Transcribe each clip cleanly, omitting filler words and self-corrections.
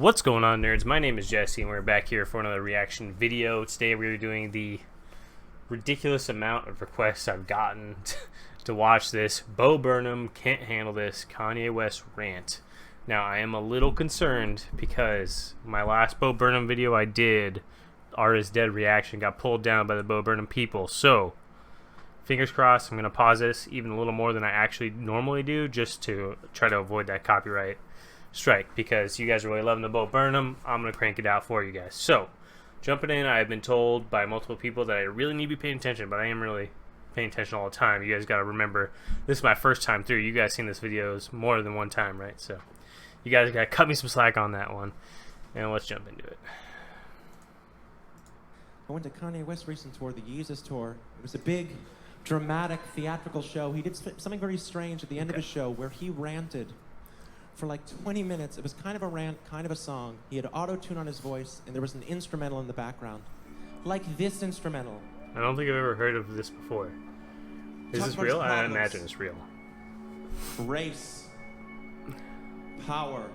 What's going on, nerds? My name is Jesse, and we're back here for another reaction video. Today we're doing the ridiculous amount of requests I've gotten to watch this Bo Burnham Can't Handle This Kanye West rant. Now, I am a little concerned because my last Bo Burnham video I did, R is Dead reaction, got pulled down by the Bo Burnham people. So, fingers crossed, I'm going to pause this even a little more than I actually normally do just to try to avoid that copyright strike, because you guys are really loving the Bo Burnham. I'm going to crank it out for you guys. So, jumping in, I've been told by multiple people that I really need to be paying attention, but I am really paying attention all the time. You guys got to remember, this is my first time through. You guys seen this videos more than one time, right? So, you guys got to cut me some slack on that one. And let's jump into it. I went to Kanye West's recent tour, the Yeezus tour. It was a big, dramatic, theatrical show. He did something very strange at the end of his show where he ranted for like 20 minutes. It was kind of a rant, kind of a song. He had auto-tune on his voice, and there was an instrumental in the background. Like this instrumental. I don't think I've ever heard of this before. Is this real? I imagine it's real. Race. Power.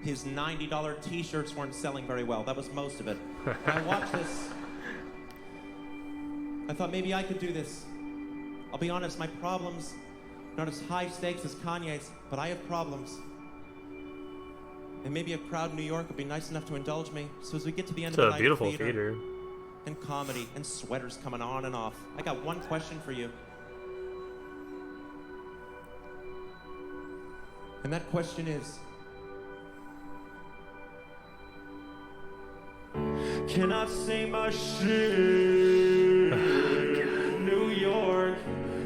His $90 t-shirts weren't selling very well. That was most of it. When I watched this, I thought maybe I could do this. I'll be honest, my problems not as high stakes as Kanye's, but I have problems. And maybe a crowd in New York would be nice enough to indulge me. So as we get to the end of the night, it's a beautiful theater. And comedy and sweaters coming on and off, I got one question for you. And that question is, can I say my shit? New York,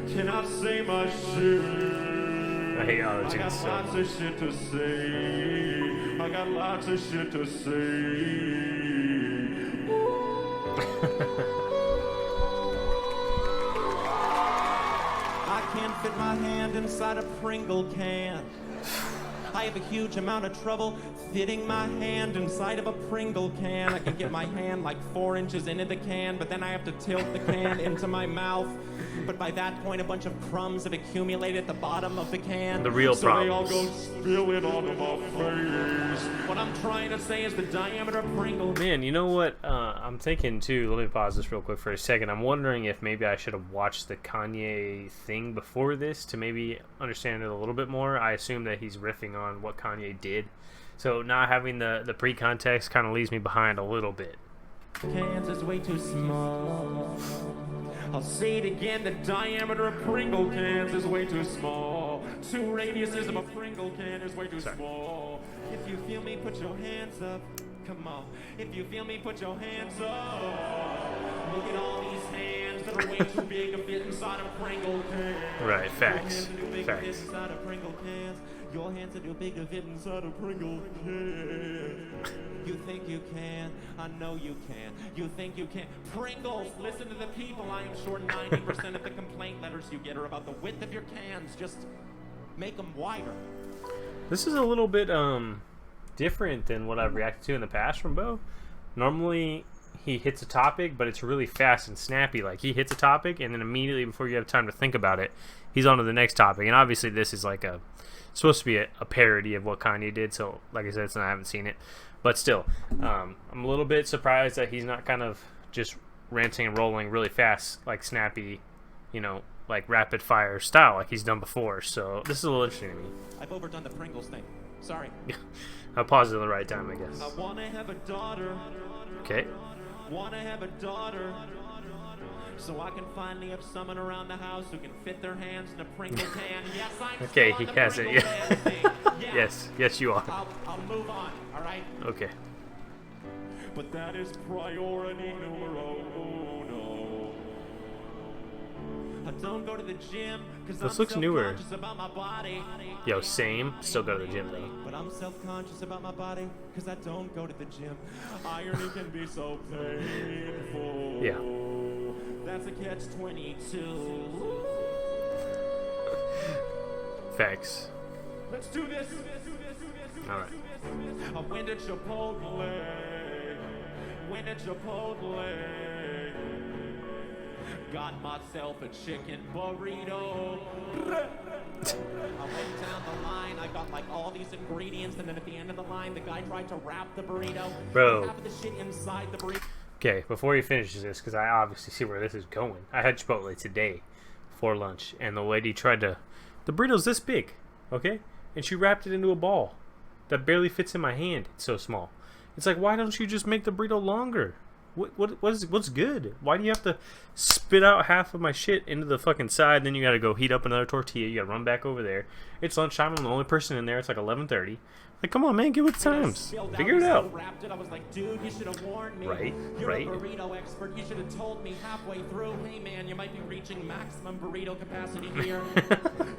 can I say my shit? I hate all the I got so lots of shit to say. I got lots of shit to say. I can't fit my hand inside a Pringle can. I have a huge amount of trouble fitting my hand inside of a Pringle can. I can get my hand like 4 inches into the can, but then I have to tilt the can into my mouth. But by that point, a bunch of crumbs have accumulated at the bottom of the can. The real so problems. they all go spilling onto my face. What I'm trying to say is the diameter of Pringle. Man, you know what? I'm thinking too. Let me pause this real quick for a second. I'm wondering if maybe I should have watched the Kanye thing before this to maybe understand it a little bit more. I assume that he's riffing on what Kanye did, so not having the pre-context kind of leaves me behind a little bit. Cans is way too small. I'll say it again, the diameter of Pringle cans is way too small. 2 radiuses of a Pringle can is way too small. If you feel me, put your hands up. Come on. If you feel me, put your hands up. Look at all these hands that are way too big to fit inside a Pringle can. Right, facts. Your hands are too big to Facts. fit inside a Pringle cans. Your hands are too big to fit inside a Pringle can. You think you can? I know you can. You think you can? Pringles, listen to the people. I am sure 90% of the complaint letters you get are about the width of your cans. Just make them wider. This is a little bit different than what I've reacted to in the past from Bo. Normally he hits a topic, but it's really fast and snappy. Like, he hits a topic, and then immediately before you have time to think about it, he's on to the next topic. And obviously this is like supposed to be a parody of what Kanye did, so like I said, I haven't seen it. But still, I'm a little bit surprised that he's not kind of just ranting and rolling really fast, like snappy, you know, like rapid fire style like he's done before. So this is a little interesting to me. I've overdone the Pringles thing. Sorry. I paused it at the right time, I guess. I want to have a daughter. Okay. Want to have a daughter. So I can finally have someone around the house who can fit their hands in a Pringle can. Yes, I'm Okay, still he on the has it, Pringle yeah. can thing. Yeah. Yes, you are. I'll move on, all right? Okay. But that is priority numero uno. I don't go to the gym because I'm This looks newer. self-conscious about my body. Yo, same. Still go to the gym though. But I'm self-conscious about my body because I don't go to the gym. Irony can be so painful. Yeah. That's a catch-22. Facts. Let's do this. All right. I went to Chipotle. Went to Chipotle. got myself a chicken burrito. I went down the line, I got like all these ingredients, and then at the end of the line, the guy tried to wrap the burrito. Bro. Half of the shit inside the burrito. Okay, before he finishes this, because I obviously see where this is going. I had Chipotle today for lunch, and the lady tried to... The burrito's this big, okay? And she wrapped it into a ball that barely fits in my hand. It's so small. It's like, why don't you just make the burrito longer? What's good? Why do you have to spit out half of my shit into the fucking side, then you gotta go heat up another tortilla, you gotta run back over there. It's lunchtime, I'm the only person in there, it's like 11:30. Like, come on, man, get with the times. Figure it out. I was like, dude, you should have warned me. Right, You're right. a burrito expert. You should have told me halfway through, hey man, you might be reaching maximum burrito capacity here.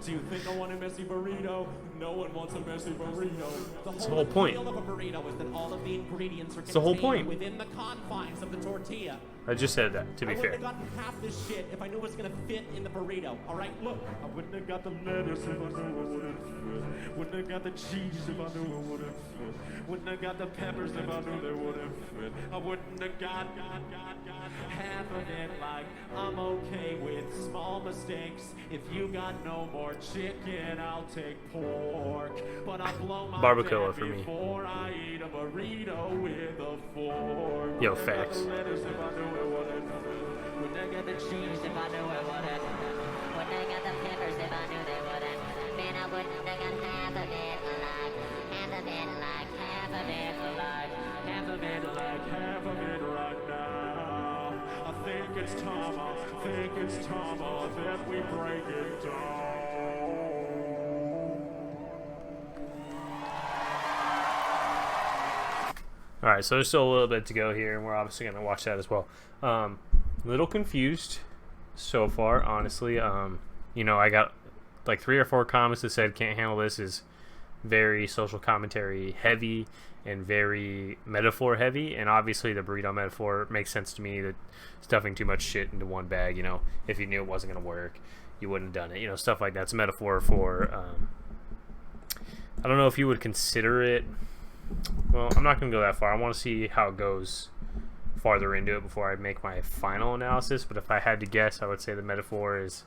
Do you think I want a messy burrito? No one wants a messy burrito. The whole point. appeal of a burrito is that all of the ingredients are the whole contained point. within the confines of the tortilla. I just said that, to be I fair. wouldn't have gotten half this shit if I knew it was gonna fit in the burrito. All right, look. I wouldn't have got the lettuce if I knew it wouldn't fit. Wouldn't have got the cheese if I knew it wouldn't fit. Wouldn't have got the peppers if I knew they wouldn't fit. I wouldn't have got half of it. Like, I'm okay with small mistakes. If you got no more chicken, I'll take pork. But I'll blow my Barbacoa bag for me. before I eat a burrito with a fork. Yo, facts. Lettuce if I knew it wouldn't fit. Wouldn't have got the cheese if I knew it wouldn't fit. Wouldn't have got the peppers if I knew they wouldn't. Man, I wouldn't have got half of it like, half of it like, half of it like, Half of it like half of it right now. I think it's time that we break it down. Alright, so there's still a little bit to go here, and we're obviously going to watch that as well. Little confused so far, honestly. You know, I got like 3 or 4 comments that said can't handle this is very social commentary heavy and very metaphor heavy, and obviously the burrito metaphor makes sense to me, that stuffing too much shit into one bag, you know, if you knew it wasn't going to work, you wouldn't have done it, you know, stuff like that. It's a metaphor for, I don't know if you would consider it, well, I'm not going to go that far. I want to see how it goes farther into it before I make my final analysis, but if I had to guess, I would say the metaphor is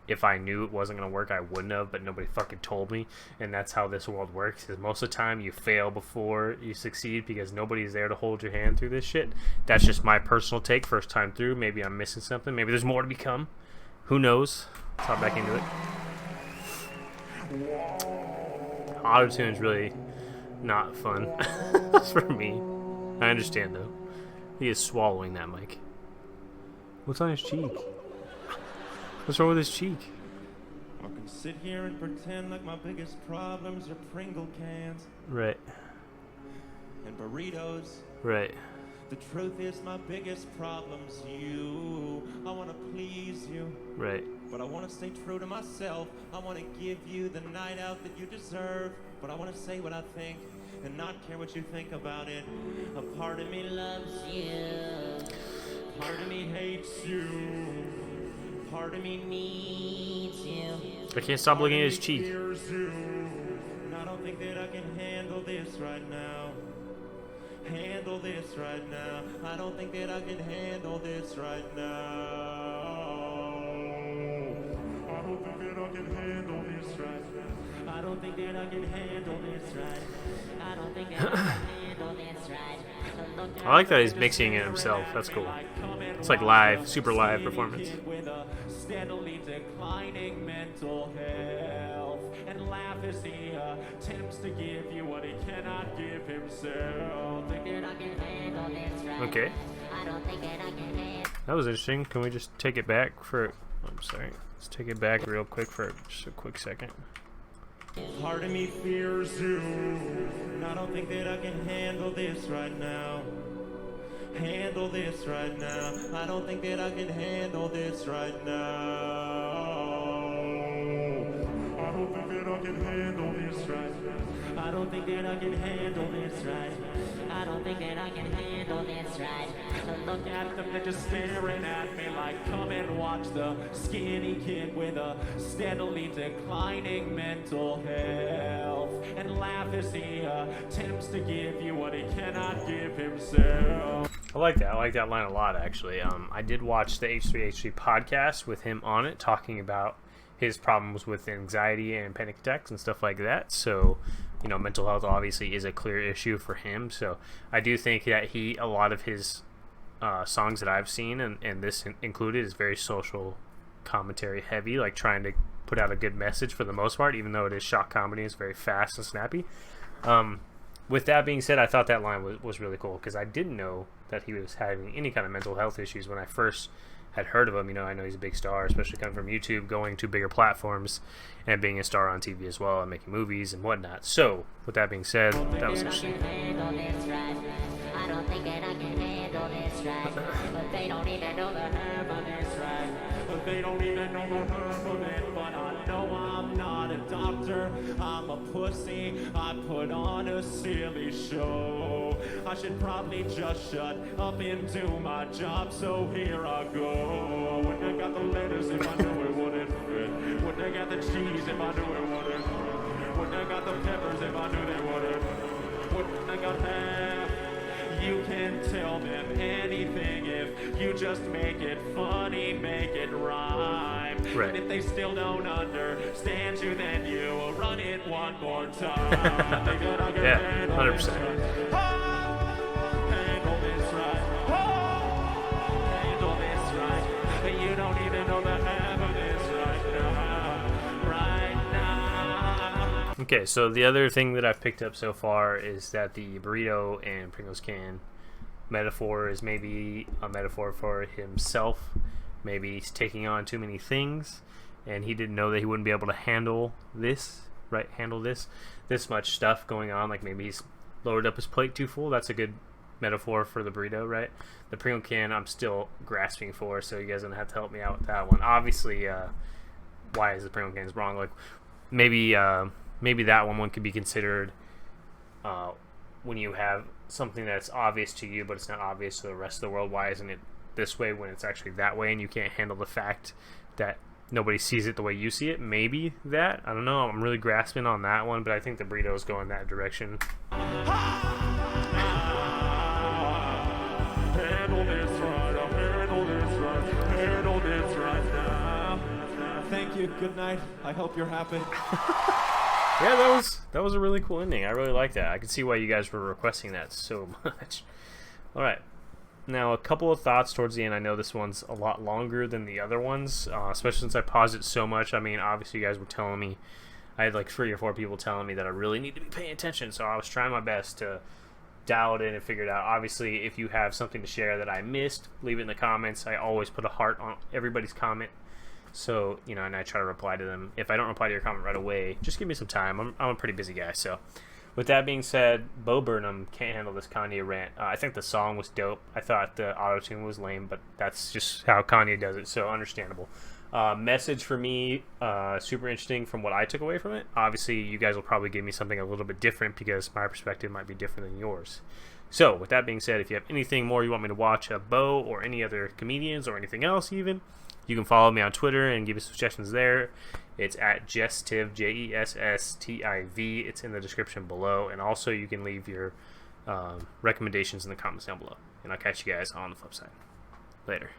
if I knew it wasn't going to work, I wouldn't have, but nobody fucking told me, and that's how this world works, is most of the time you fail before you succeed because nobody's there to hold your hand through this shit. That's just my personal take, first time through. Maybe I'm missing something. Maybe there's more to become. Who knows? Let's hop back into it. Auto-tune is really not fun for me. I understand, though. He is swallowing that mic. What's on his cheek? What's wrong with his cheek? I can sit here and pretend like my biggest problems are Pringle cans Right. and burritos. Right. The truth is my biggest problem's you. I want to please you, Right. but I want to stay true to myself. I want to give you the night out that you deserve, but I want to say what I think and not care what you think about it. A part of me loves you. Part of me hates you. Part of me needs you. I can't stop looking at his Part of me cheek. fears you. And I don't think that I can handle this right now. Handle this right now. I don't think that I can handle this right now. I don't think that I can handle this right now. I don't think that I can handle this right. I don't think that I can handle this right. So look I like that he's mixing it himself. That's cool. It's like live, super live performance. With a steadily declining mental health, and laugh as he attempts to give you what he cannot give himself. that I can handle this right. Okay. I don't think that I can handle. That was interesting. Can we just take it back for... I'm sorry. Let's take it back real quick for just a quick second. Part of me fears you, and I don't think that I can handle this right now. Handle this right now. I don't think that I can handle this right now. I don't think that I can handle this right now. I don't think that I can handle this right. I don't think that I can handle this right. So look At them, they're just staring at me like, come and watch the skinny kid with a steadily declining mental health, and laugh as he attempts to give you what he cannot give himself. I like that. I like that line a lot, actually. I did watch the H3H3 podcast with him on it, talking about his problems with anxiety and panic attacks and stuff like that. So, you know, mental health obviously is a clear issue for him. So I do think that a lot of his songs that I've seen, and this included, is very social commentary heavy, like trying to put out a good message for the most part, even though it is shock comedy. It's very fast and snappy. With that being said, I thought that line was really cool, because I didn't know that he was having any kind of mental health issues when I first had heard of him. You know, I know he's a big star, especially coming from YouTube, going to bigger platforms, and being a star on TV as well, and making movies and whatnot. So, with that being said, that was interesting. I don't think that I can handle this right. But they don't even know the half of this right. But they don't even know the half of it. But I know I'm not a doctor. I'm a pussy. I put on a silly show. I should probably just shut up and do my job. So here I go. When they got the lettuce, if I knew it wouldn't fit. When they got the cheese, if I knew it wouldn't fit. When they got the peppers, if I knew they wouldn't fit. When they got half. You can tell them anything if you just make it funny, make it rhyme. Right. And if they still don't understand you, then you will run it one more time. Think that I can Yeah, handle 100%. this right. Oh, handle this right. Oh, handle this right. You don't even know the half of this right now. Right now. Okay, so the other thing that I've picked up so far is that the burrito and Pringles can metaphor is maybe a metaphor for himself. Maybe he's taking on too many things, and he didn't know that he wouldn't be able to handle this, right? Handle this much stuff going on. Like maybe he's lowered up his plate too full. That's a good metaphor for the burrito, right? The Pringle can I'm still grasping for, so you guys are gonna have to help me out with that one. Obviously, why is the Pringle can wrong? Like maybe that one could be considered when you have something that's obvious to you, but it's not obvious to the rest of the world. Why isn't it this way when it's actually that way, and you can't handle the fact that nobody sees it the way you see it? Maybe that. I don't know. I'm really grasping on that one, but I think the burritos go in that direction. Handle this right, I'll handle this right, handle this right now. Thank you, good night. I hope you're happy. Yeah, that was a really cool ending. I really like that. I can see why you guys were requesting that so much. All right. Now, a couple of thoughts towards the end. I know this one's a lot longer than the other ones, especially since I paused it so much. I mean, obviously you guys were telling me, I had like 3 or 4 people telling me that I really need to be paying attention, so I was trying my best to dial it in and figure it out. Obviously, if you have something to share that I missed, leave it in the comments. I always put a heart on everybody's comment. So, you know, and I try to reply to them. If I don't reply to your comment right away, just give me some time. I'm a pretty busy guy. So, with that being said, Bo Burnham can't handle this Kanye rant. I think the song was dope. I thought the auto-tune was lame, but that's just how Kanye does it, so understandable. Message for me, super interesting from what I took away from it. Obviously, you guys will probably give me something a little bit different because my perspective might be different than yours. So, with that being said, if you have anything more you want me to watch of Bo or any other comedians or anything else even, you can follow me on Twitter and give me suggestions there. It's at Jesttiv, Jesstiv. It's in the description below. And also you can leave your recommendations in the comments down below. And I'll catch you guys on the flip side. Later.